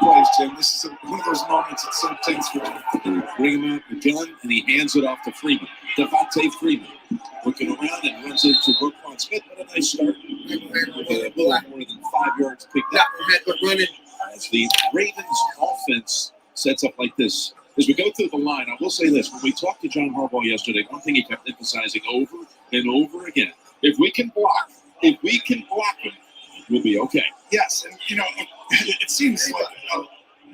plays, Jim. This is one of those moments that's so tense for him. And bring him out again, and he hands it off to Freeman. Devontae Freeman looking around and runs into Roquan Smith, but a nice start. With a little more than 5 yards picked up. As the Ravens offense sets up like this. As we go through the line, I will say this. When we talked to John Harbaugh yesterday, one thing he kept emphasizing over and over again, if we can block him, we'll be okay. Yes, and it seems like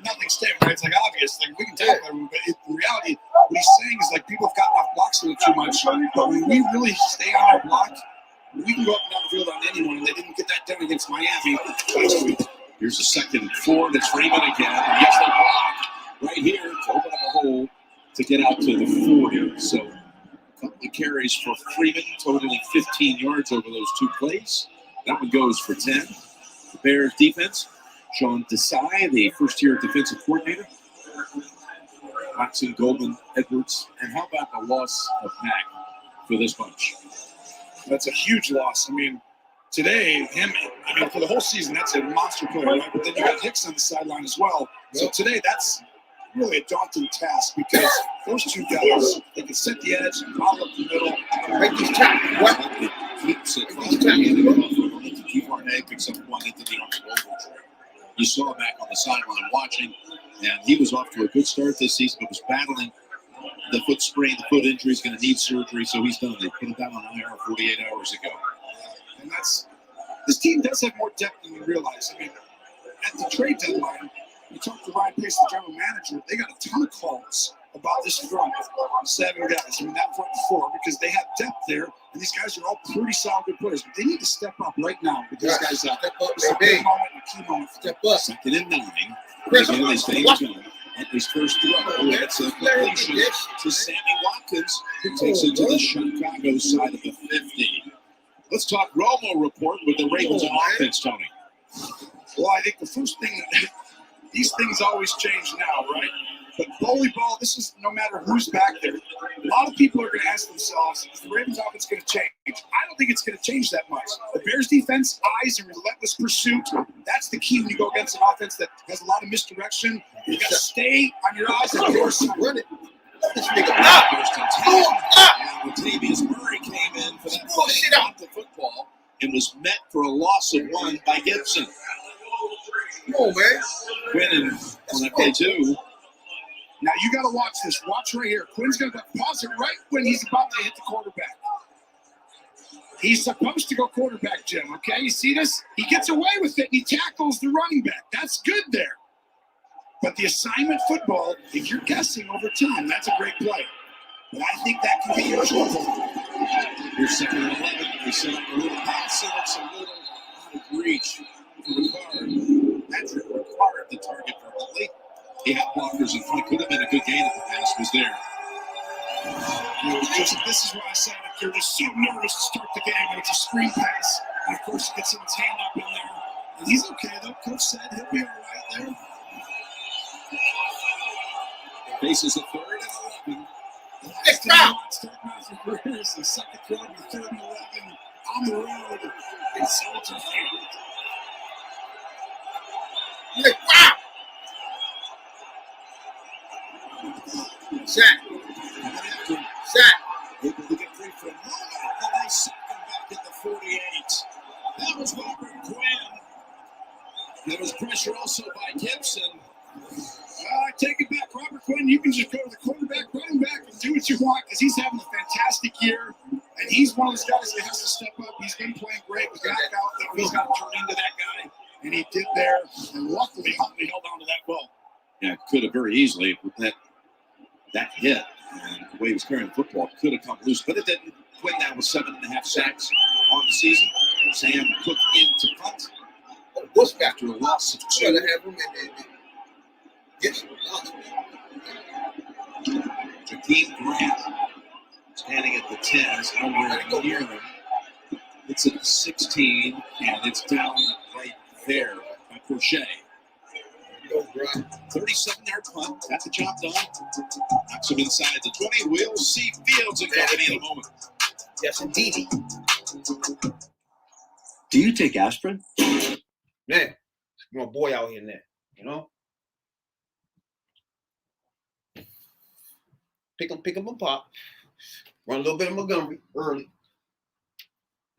nothing's taken, right? It's like obvious, like we can tackle everyone, but in reality, what he's saying is like people have gotten off blocks a little too much. But when we really stay on our block, we can go up and down the field on anyone, and they didn't get that done against Miami last week. Here's a second forward. It's Freeman again. And yes, they block right here to open up a hole to get out to the 40. So a couple of carries for Freeman, totaling 15 yards over those 2 plays. That one goes for 10. The Bears defense, Sean Desai, the first-year defensive coordinator. Watson, Goldman, Edwards. And how about the loss of Mack for this bunch? That's a huge loss. I mean, today, for the whole season, that's a monster player, right? But then you got Hicks on the sideline as well. So today, that's really a daunting task because those 2 guys, they can set the edge, follow up the middle, and make these tackles. Keeps it from the Keith Arnett picks up one into the arm. You saw Mack on the sideline watching, and he was off to a good start this season, but was battling the foot sprain, the foot injury. Is going to need surgery, so he's done. They put him down on IR 48 hours ago. And this team does have more depth than we realize. I mean, at the trade deadline, we talked to Ryan Pace, the general manager. They got a ton of calls about this front 7 guys. I mean, that front 4, because they have depth there, and these guys are all pretty solid good players. But they need to step up right now with these guys out. It's a big moment, a key moment. Step up. 2nd and 9. Again, they stay in zone. At his first throw, it's a completion to Sammy Watkins, who takes it to the Chicago side of the 50. Let's talk Romo report with the Ravens on offense, Tony. Well, I think the first thing that these things always change now, right? But bully ball, this is no matter who's back there. A lot of people are going to ask themselves, is the Ravens offense going to change? I don't think it's going to change that much. The Bears defense, eyes and relentless pursuit, that's the key when you go against an offense that has a lot of misdirection. You got to stay on your eyes and force run it. This nigga first and 10. And Latavius Murray came in for that got the football and was met for a loss of 1 by Gibson. Come on, man. Winning on that play, too. Now, you got to watch this. Watch right here. Quinn's going to pause it right when he's about to hit the quarterback. He's supposed to go quarterback, Jim, okay? You see this? He gets away with it, and he tackles the running back. That's good there. But the assignment football, if you're guessing over time, that's a great play. But I think that can be your trouble. Here's 2nd and 11. They set up a little pass, and it's a little out of reach for Ricard. Patrick Ricard, the target for Huntley. He had blockers in front. Could have been a good gain if the pass was there. This is why I said you're just so nervous to start the game when it's a screen pass. And, of course, he gets his hand up in there. And he's okay, though. Coach said he'll be all right there. Faces a 3rd and 11. It's out. The second throw to 3rd and 11 on the road in Soldier Field. Wow! Sack. Able to get free from Romo. A nice second back at the 48. That was Robert Quinn. There was pressure also by Gibson. I take it back, Robert Quinn. You can just go to the quarterback, running back, and do what you want because he's having a fantastic year. And he's one of those guys that has to step up. He's been playing great with that out. He's got to turn into that guy. And he did there. And luckily, Huntley held on to that ball. Yeah, could have very easily with that hit. And the way he was carrying the football could have come loose, but it didn't. Quinn now with 7.5 sacks on the season. Sam Cook into punt. What's back After a loss of 2. to have him in yes. Jakeem Grant standing at the 10 is nowhere near them. It's at the 16, and it's down right there by Crochet. 37-yard punt. Got the job done. Knocks him inside the 20. We'll see Fields and company in a moment. Yes, indeed. Do you take aspirin? Man, my boy out here now, you know? pick 'em apart. Run a little bit of Montgomery early.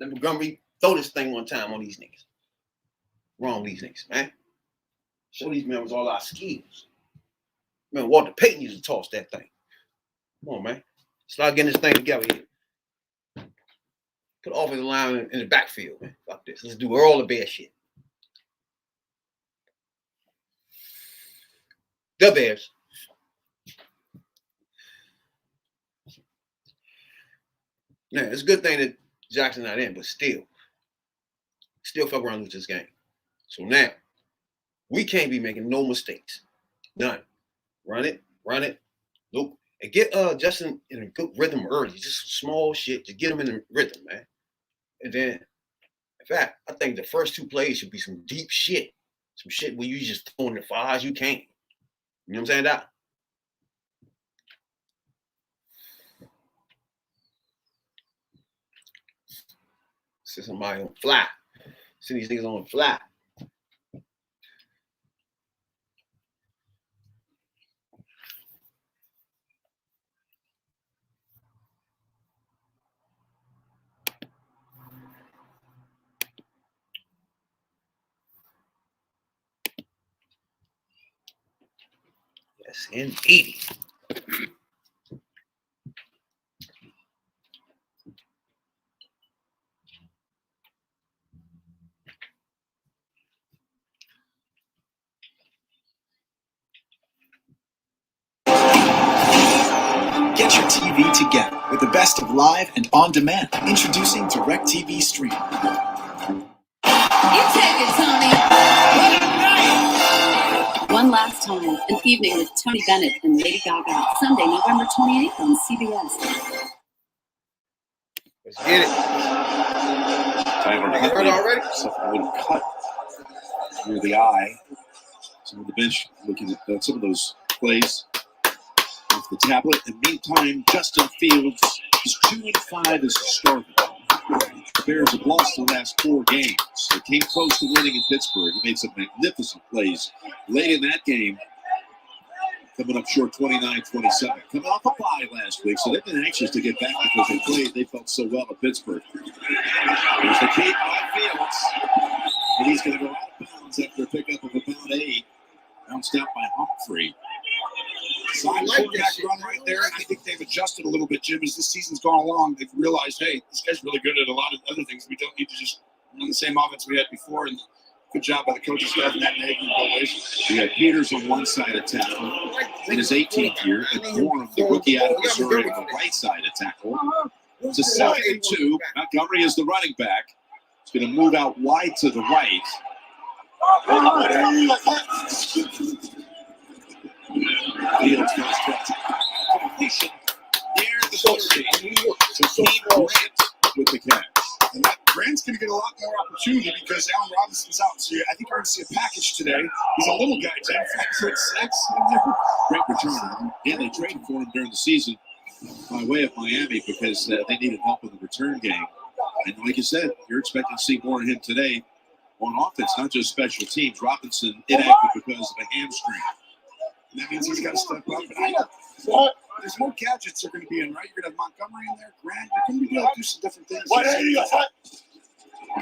Let Montgomery throw this thing one time on these niggas. Wrong with these niggas, man. Show these members all our skills. Man, Walter Payton used to toss that thing. Come on, man. Start getting this thing together here. Put offensive line in the backfield, man. Fuck this. Let's do all the Bear shit. The Bears. Yeah, it's a good thing that Jackson's not in, but still fuck around and lose this game. So now, we can't be making no mistakes. None. Run it. Nope. And get Justin in a good rhythm early. Just small shit to get him in the rhythm, man. And then, in fact, I think the first 2 plays should be some deep shit. Some shit where you just throwing it far as you can. You know what I'm saying, Doc? See somebody on fly. See these niggas on fly. Yes, indeed. Get your TV together with the best of live and on demand. Introducing DirecTV Stream. You take it, Tony. One Last Time, an evening with Tony Bennett and Lady Gaga, Sunday, November 28th on CBS. Let's get it. Tyler You heard already? Something would cut through the eye. Some of the bench looking at some of those plays off the tablet. In the meantime, Justin Fields is 2-5 as a starter. The Bears have lost the last 4 games. They came close to winning in Pittsburgh. He made some magnificent plays late in that game. Coming up short 29-27. Coming off a bye last week, so they've been anxious to get back because they felt so well at Pittsburgh. There's the key by Fields. And he's going to go out of bounds after a pickup of about 8. Bounced out by Humphrey. Side quarterback run right there, and I think they've adjusted a little bit, Jim, as this season's gone along. They've realized, hey, this guy's really good at a lot of other things. We don't need to just run the same offense we had before. And good job by the coaching staff and that Nagy coalition. We had Peters on one side of tackle in his 18th year, and Warren, the rookie out of Missouri, on the right side of tackle. It's a 2nd and 2. Montgomery is the running back. He's going to move out wide to the right. Fields goes to completion near the 30. So Keith Grant with the catch. And that Grant's going to get a lot more opportunity because Allen Robinson's out. So I think we're going to see a package today. He's a little guy, 10'6". Great returner. And they traded for him during the season by way of Miami because they needed help in the return game. And like you said, you're expecting to see more of him today on offense, not just special teams. Robinson inactive because of a hamstring. And that means he's got to step up. And there's more gadgets they're going to be in, right? You're going to have Montgomery in there, Grant. You're going to be able to do some different things.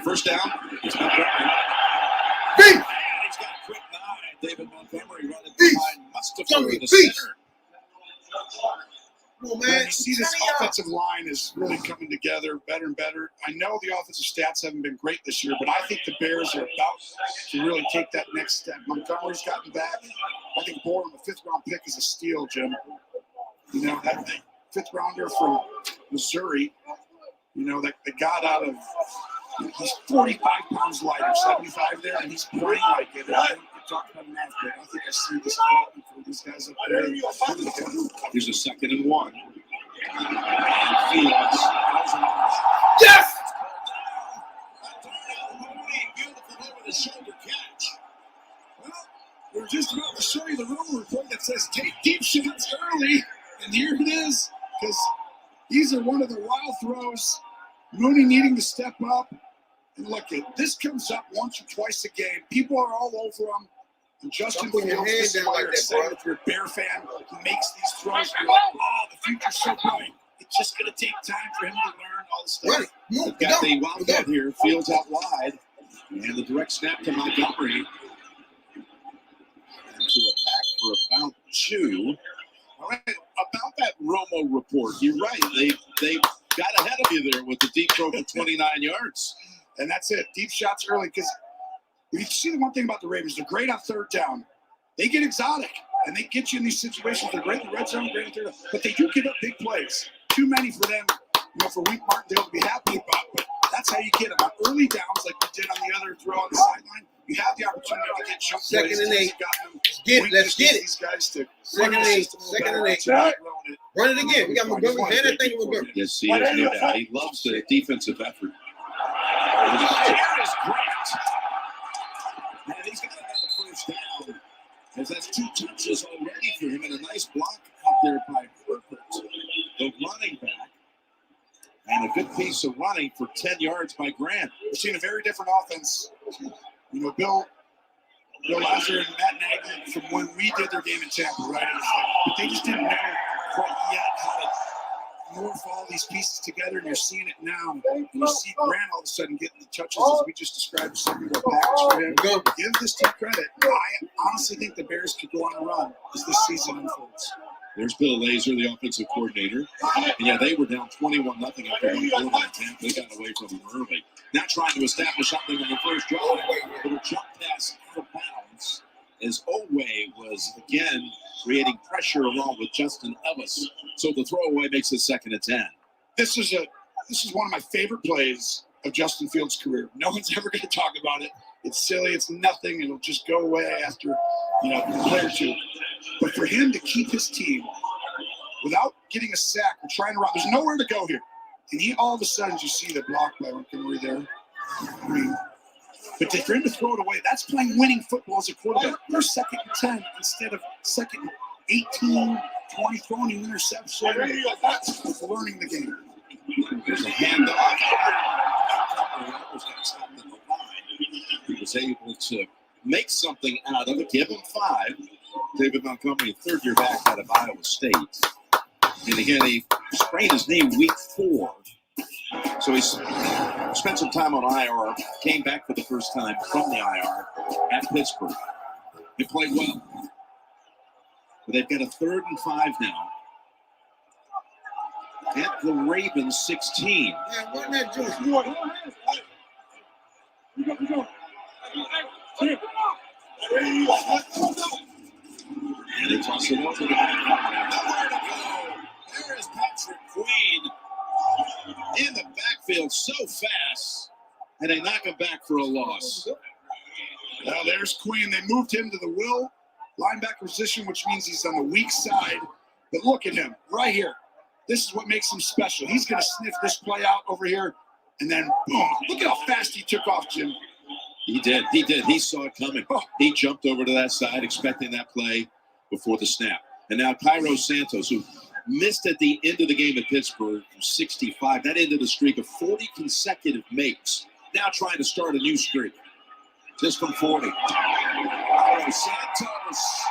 First down, it's Montgomery. He's got a quick eye. David Montgomery running behind Mustafa in the center. Well, man, you see this offensive line is really coming together better and better. I know the offensive stats haven't been great this year, but I think the Bears are about to really take that next step. Montgomery's gotten back. I think Bourne, the 5th-round pick, is a steal, Jim. You know, that 5th-rounder from Missouri, you know, that got out of – he's 45 pounds lighter, 75 there, and he's playing like it. Talking about enough, but I think I see this development for these guys up there. Here's a 2nd and 1. Fields. Yes! Beautiful over the shoulder catch. Well, we're just about to show you the rumor report that says take deep shots early, and here it is, because these are one of the wild throws. Mooney needing to step up. And look, this comes up once or twice a game. People are all over him. And Justin Stop putting your Fields, hand this is down why like you're that, excited bro. if you're a Bear fan. He makes these throws and you're like, oh, the future's so bright. It's just going to take time for him to learn all this Run stuff. it. Move. They've got Go. the Wildcat here. Fields out wide. And the direct snap to Montgomery. To a pack for about 2. All right, about that Romo report, you're right. They got ahead of you there with the deep throw for 29 yards. And that's it. Deep shots early. Because if you see the one thing about the Ravens, they're great on third down. They get exotic, and they get you in these situations. They're great in the red zone, great in third down. But they do give up big plays. Too many for them, for Wink Martindale to be happy about. But that's how you get them. On early downs, like we did on the other throw on the sideline, you have the opportunity to get jump Second plays. and 8. Get Let's get it. These guys to Second and 8. Second and 8. Run it again. We got Montgomery. Man, that thing Montgomery. Yes, he is, no doubt. He loves the defensive effort. Here is Grant. And he's got another first down. As that's 2 touches already for him, and a nice block out there by Herbert, the running back. And a good piece of running for 10 yards by Grant. We're seeing a very different offense. Bill Lazar and Matt Nagy, from when we did their game in Tampa, right? It was like, but they just didn't know quite yet how to morph all these pieces together, and you're seeing it now. And you see Grant all of a sudden getting the touches as we just described, secondary package for him. Give this team credit. I honestly think the Bears could go on a run as this season unfolds. There's Bill Lazor, the offensive coordinator. And yeah, they were down 21-0 after one quarter in Tampa. They got away from them early. Now trying to establish something on the first drive. Little jump pass out of bounds as Owe was again creating pressure along with Justin Ellis. So the throwaway makes it 2nd and 10. This is one of my favorite plays of Justin Fields' career. No one's ever going to talk about it. It's silly. It's nothing. It'll just go away after a play or two. But for him to keep his team without getting a sack or trying to run, there's nowhere to go here. And he all of a sudden, you see the block by Montgomery there. But for him to throw it away, that's playing winning football as a quarterback. They're 2nd and 10 instead of 2nd and 18, 20, throwing an interception. That's learning the game. There's a handoff. He was able to make something out of it. Give him 5. David Montgomery, 3rd-year back out of Iowa State. And again, he sprained his knee week 4. So he's spent some time on IR, came back for the first time from the IR at Pittsburgh. He played well. But they've got a 3rd and 5 now. At the Ravens 16. Yeah, what that juice? And they toss it over to the back. Nowhere to go. There is Patrick Queen in the backfield so fast. And they knock him back for a loss. Now there's Queen. They moved him to the will linebacker position, which means he's on the weak side. But look at him right here. This is what makes him special. He's going to sniff this play out over here. And then, boom. Look at how fast he took off, Jim. He did. He saw it coming. He jumped over to that side, expecting that play before the snap. And now Cairo Santos, who missed at the end of the game at Pittsburgh, 65. That ended a streak of 40 consecutive makes. Now trying to start a new streak. Just from 40. Cairo Santos.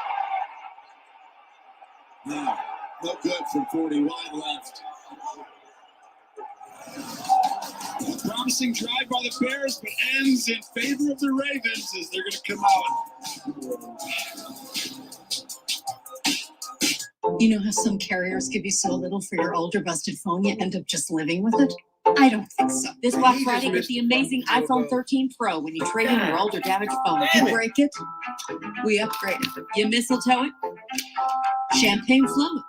No good from 40. Wide left. A promising drive by the Bears, but ends in favor of the Ravens as they're going to come out. You know how some carriers give you so little for your old or busted phone, you end up just living with it? I don't think so. This Black Friday, get the amazing iPhone 13 Pro when you trade in your old or damaged phone. You break it, we upgrade it. You mistletoe it, champagne flow it.